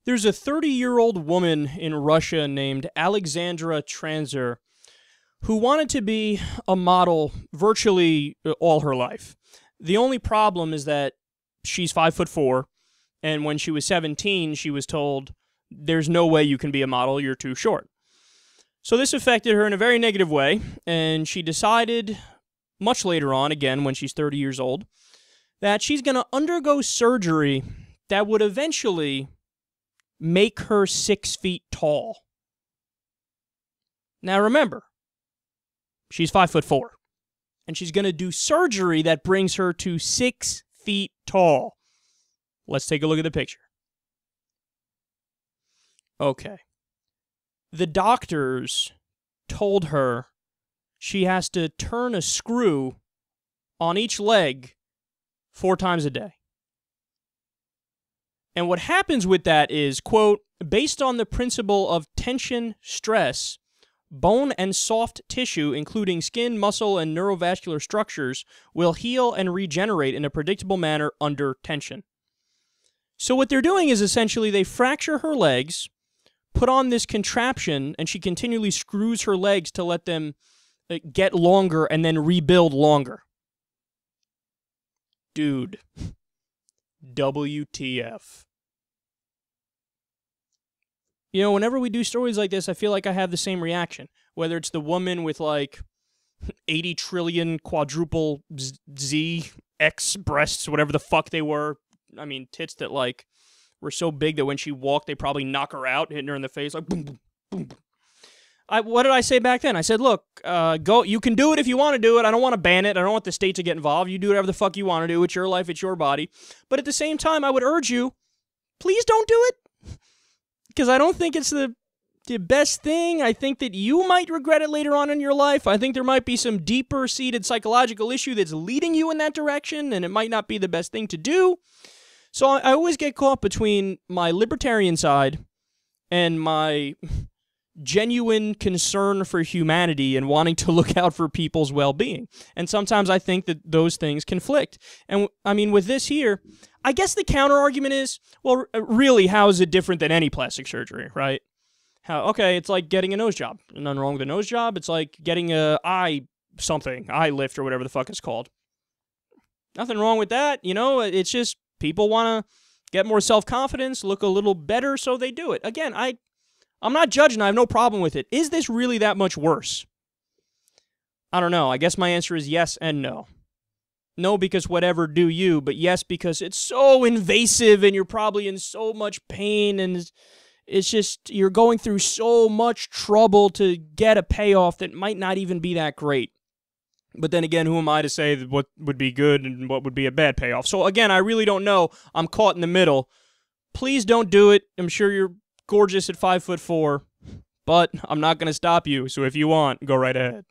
There's a 30-year-old woman in Russia named Alexandra Transer who wanted to be a model virtually all her life. The only problem is that she's 5'4", and when she was 17, she was told, there's no way you can be a model, you're too short. So this affected her in a very negative way, and she decided, much later on, again when she's 30 years old, that she's going to undergo surgery that would eventually make her 6 feet tall. Now remember, she's 5'4", and she's going to do surgery that brings her to 6 feet tall. Let's take a look at the picture. Okay. The doctors told her she has to turn a screw on each leg 4 times a day. And what happens with that is, quote, based on the principle of tension stress, bone and soft tissue, including skin, muscle, and neurovascular structures, will heal and regenerate in a predictable manner under tension. So what they're doing is essentially they fracture her legs, put on this contraption, and she continually screws her legs to let them get longer and then rebuild longer. Dude. WTF. You know, whenever we do stories like this, I feel like I have the same reaction. Whether it's the woman with like 80 trillion quadruple Z, X breasts, whatever the fuck they were. I mean, tits that like were so big that when she walked, they probably knock her out, hitting her in the face like boom, boom, boom. What did I say back then? I said, look, go. You can do it if you want to do it. I don't want to ban it. I don't want the state to get involved. You do whatever the fuck you want to do. It's your life. It's your body. But at the same time, I would urge you, please don't do it. Because I don't think it's the best thing. I think that you might regret it later on in your life. I think there might be some deeper-seated psychological issue that's leading you in that direction, and it might not be the best thing to do. So I always get caught between my libertarian side and my genuine concern for humanity and wanting to look out for people's well-being. And sometimes I think that those things conflict. And I mean, with this here, I guess the counter-argument is, well, really, how is it different than any plastic surgery, right? Okay, it's like getting a nose job. Nothing wrong with a nose job. It's like getting a eye lift or whatever the fuck it's called. Nothing wrong with that, you know? It's just people want to get more self-confidence, look a little better, so they do it. Again, I'm not judging. I have no problem with it. Is this really that much worse? I don't know. I guess my answer is yes and no. No, because whatever, do you, but yes, because it's so invasive and you're probably in so much pain and it's just, you're going through so much trouble to get a payoff that might not even be that great. But then again, who am I to say what would be good and what would be a bad payoff? So again, I really don't know. I'm caught in the middle. Please don't do it. I'm sure you're gorgeous at 5'4", but I'm not going to stop you. So if you want, go right ahead.